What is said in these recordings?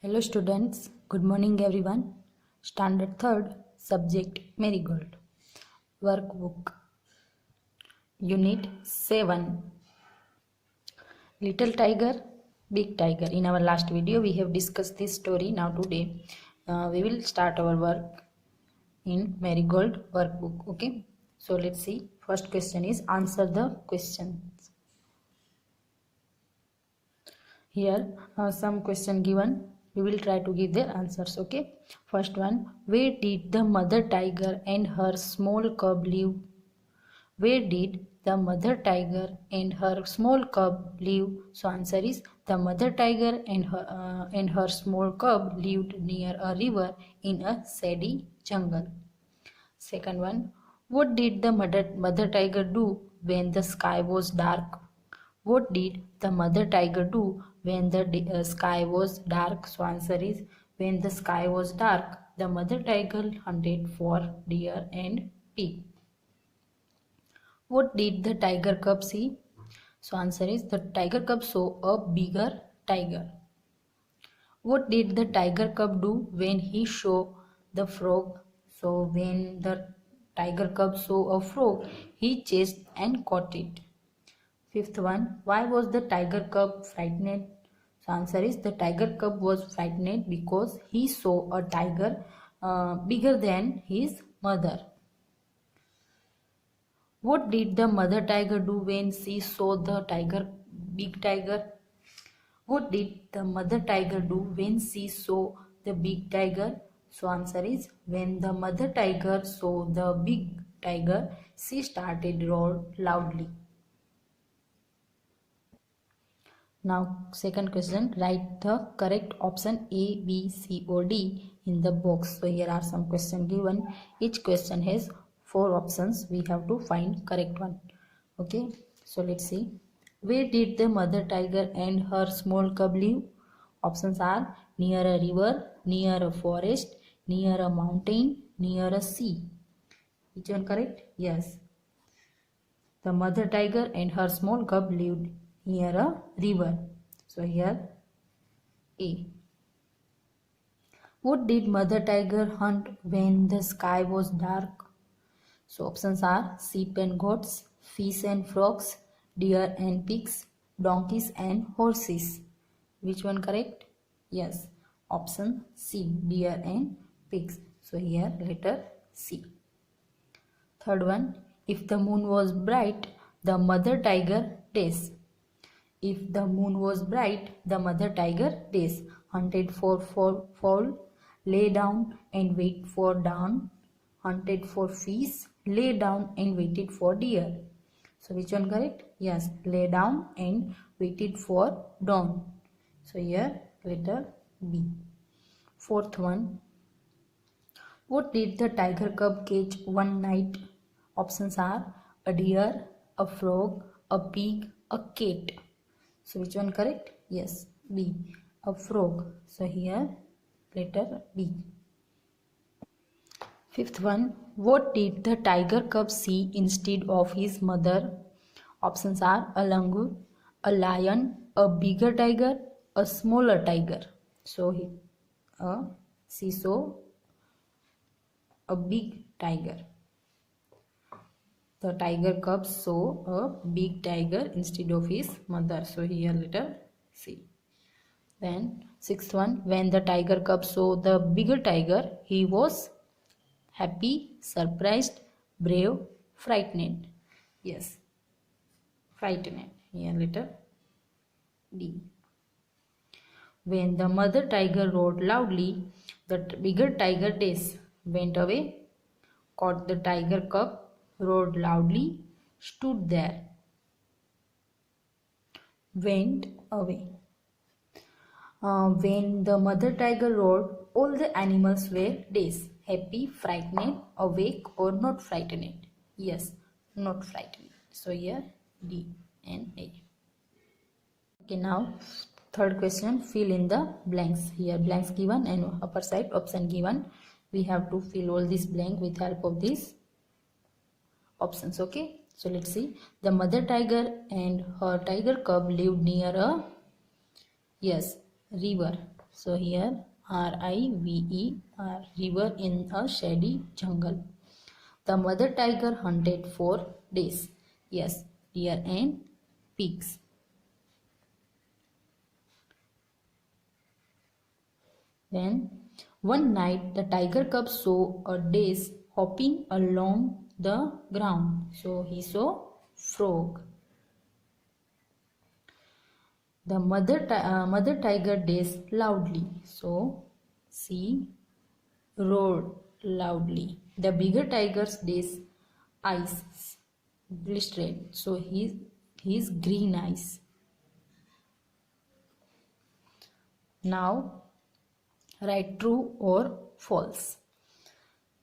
Hello students, good morning everyone. Standard 3rd, subject Marigold. Workbook. Unit 7. Little Tiger, Big Tiger. In our last video we have discussed this story. Now today we will start our work in Marigold workbook. Okay. So let's see. First question is answer the questions. Here some question given. We will try to give their answers. Okay. First one. Where did the mother tiger and her small cub live? Where did the mother tiger and her small cub live? So answer is the mother tiger and her small cub lived near a river in a shady jungle. Second one. What did the mother tiger do when the sky was dark? What did the mother tiger do when the sky was dark? So answer is when the sky was dark, the mother tiger hunted for deer and pig. What did the tiger cub see? So answer is the tiger cub saw a bigger tiger. What did the tiger cub do when he saw the frog? So when the tiger cub saw a frog, he chased and caught it. Fifth one, why was the tiger cub frightened? So answer is the tiger cub was frightened because he saw a tiger bigger than his mother. What did the mother tiger do when she saw the big tiger? What did the mother tiger do when she saw the big tiger? So answer is when the mother tiger saw the big tiger, she started roar loudly. Now second question, write the correct option A, B, C or D in the box. So here are some questions given. Each question has 4 options. We have to find correct one. Okay, so let's see. Where did the mother tiger and her small cub live? Options are near a river, near a forest, near a mountain, near a sea. Which one correct? Yes. The mother tiger and her small cub lived near a river. So here A. What did mother tiger hunt when the sky was dark? So options are sheep and goats, fish and frogs, deer and pigs, donkeys and horses. Which one correct? Yes. Option C, deer and pigs. So here letter C. Third one, if the moon was bright, the mother tiger days. If the moon was bright, the mother tiger days. Hunted for fall, lay down and wait for dawn. Hunted for fish, lay down and waited for deer. So which one correct? Yes, lay down and waited for dawn. So here letter B. Fourth one, what did the tiger cub catch one night? Options are a deer, a frog, a pig, a cat. So which one correct? Yes, B, a frog. So here letter B. Fifth one, what did the tiger cub see instead of his mother? Options are a langur, a lion, a bigger tiger, a smaller tiger. So she saw a big tiger. The tiger cub saw a big tiger instead of his mother. So here letter C. Then sixth one, when the tiger cub saw the bigger tiger, he was happy, surprised, brave, frightened. Yes, frightened. Here letter D. When the mother tiger roared loudly, the bigger tiger days went away, caught the tiger cub, roared loudly, stood there, went away. When the mother tiger roared, all the animals were days, happy, frightened, awake or not frightened. Yes, not frightened. So here D and A. Okay, now third question, fill in the blanks. Here blanks given and upper side option given. We have to fill all this blank with help of these options. Okay, so let's see. The mother tiger and her tiger cub lived near a river. So here river, river in a shady jungle. The mother tiger hunted for days. Yes, deer and pigs. Then one night the tiger cub saw a dace hopping along the ground. So he saw frog. The mother tiger danced loudly. So she roared loudly. The bigger tiger's eyes glistered. So his green eyes. Now write true or false.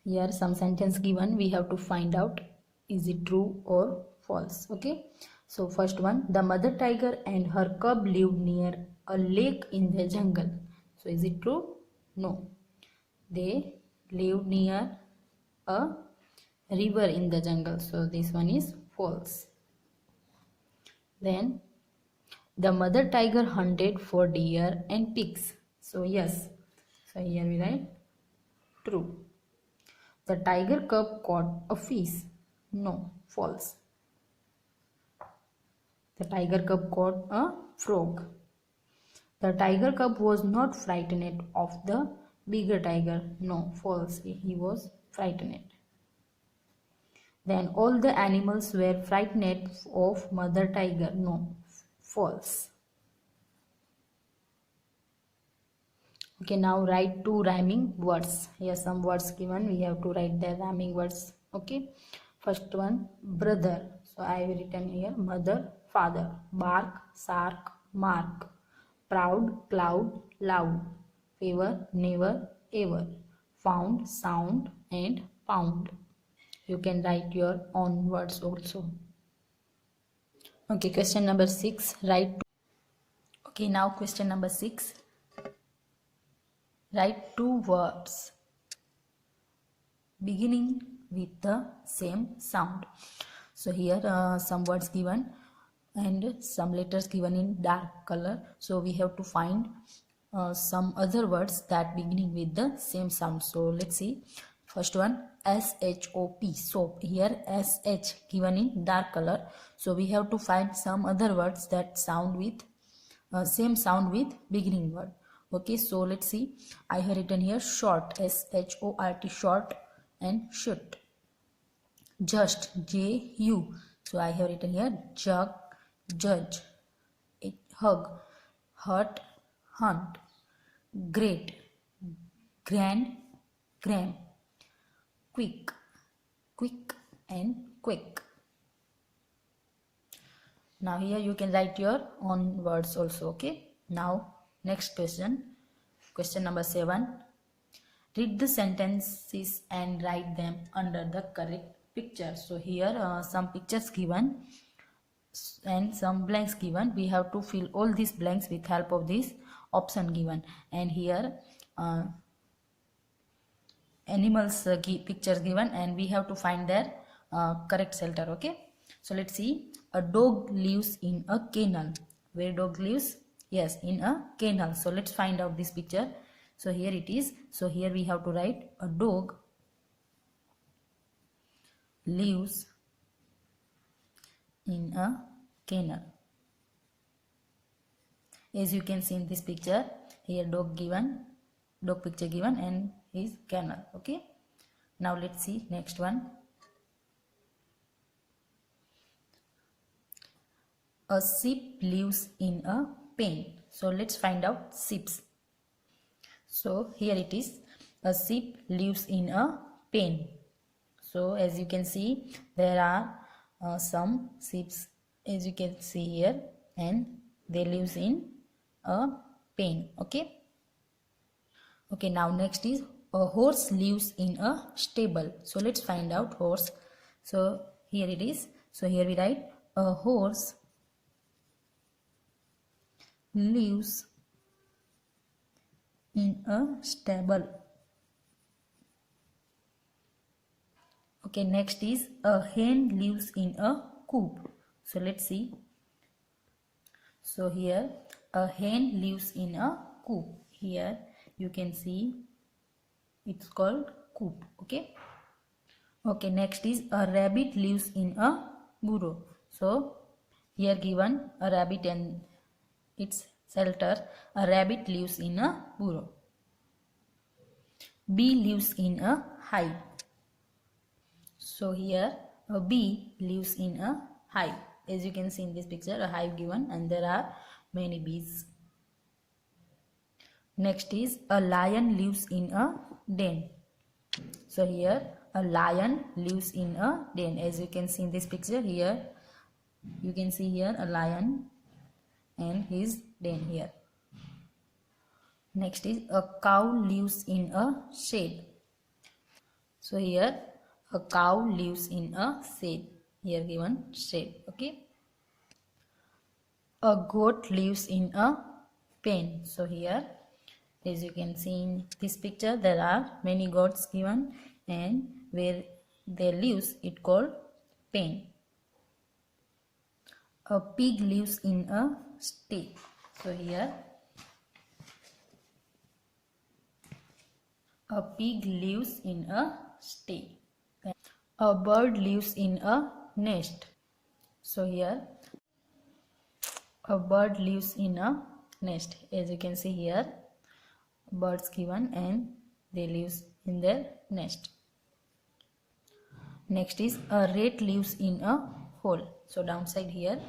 Here some sentence given, we have to find out is it true or false. Okay, so first one, the mother tiger and her cub lived near a lake in the jungle. So is it true? No, they lived near a river in the jungle, so this one is false. Then the mother tiger hunted for deer and pigs. So yes, so here we write true. The tiger cub caught a fish. No, false. The tiger cub caught a frog. The tiger cub was not frightened of the bigger tiger. No, false. He was frightened. Then all the animals were frightened of mother tiger. No, false. Okay, now write two rhyming words. Here some words given. We have to write the rhyming words. Okay. First one, brother. So I have written here mother, father. Bark, shark, mark. Proud, cloud, loud. Favor, never, ever. Found, sound and pound. You can write your own words also. Okay, question number 6. Write. Okay, now question number 6. Write two words beginning with the same sound. So here some words given and some letters given in dark color. So we have to find some other words that beginning with the same sound. So let's see. First one, S-H-O-P, soap. Here S-H given in dark color. So we have to find some other words that sound with same sound with beginning word. Okay, so let's see. I have written here short, S-H-O-R-T, short, and shoot. Just, J-U. So I have written here jug, judge, hug, hurt, hunt, great, grand, gram, quick, quick, and quick. Now here you can write your own words also. Okay, now next question, question number 7. Read the sentences and write them under the correct picture. So here some pictures given and some blanks given. We have to fill all these blanks with help of this option given. And here animals pictures given, and we have to find their correct shelter. Okay, so let's see. A dog lives in a kennel. Where dog lives? Yes, in a kennel. So let's find out this picture. So here it is. So here we have to write a dog lives in a kennel. As you can see in this picture, here dog picture given, and his kennel. Okay, now let's see next one. A sheep lives in a pen. So let's find out sheeps. So here it is. A sheep lives in a pen. So as you can see, there are some sheep, as you can see here, and they lives in a pen. Okay. Okay, now next is a horse lives in a stable. So let's find out horse. So here it is. So here we write a horse lives in a stable. Okay, next is a hen lives in a coop. So let's see. So here a hen lives in a coop. Here you can see it's called coop. Okay, next is a rabbit lives in a burrow. So here given a rabbit and its shelter. A rabbit lives in a burrow. Bee lives in a hive. So here a bee lives in a hive. As you can see in this picture, a hive given and there are many bees. Next is a lion lives in a den. So here a lion lives in a den. As you can see in this picture, here you can see here a lion and his den here. Next is a cow lives in a shed. So here a cow lives in a shed. Here given shed. Okay. A goat lives in a pen. So here, as you can see in this picture, there are many goats given, and where they lives it called pen. A pig lives in a stay. So here a pig lives in a stay. A bird lives in a nest. So here a bird lives in a nest. As you can see here, birds given and they lives in their nest. Next is a rat lives in a hole. So downside here,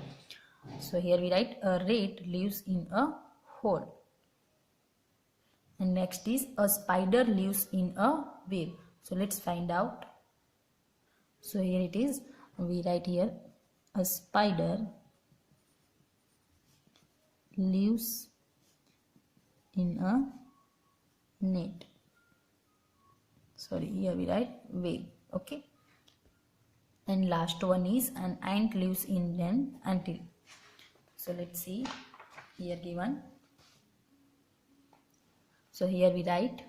so here we write a rat lives in a hole. And next is a spider lives in a web. So let's find out. So here it is, we write here a spider lives in a net. Sorry, here we write web. Okay. And last one is an ant lives in an anthill. So let's see here given. So here we write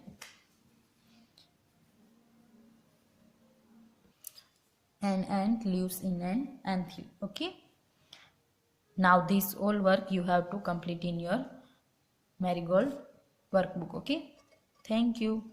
an ant lives in an anthill. Okay. Now this all work you have to complete in your Marigold workbook. Okay. Thank you.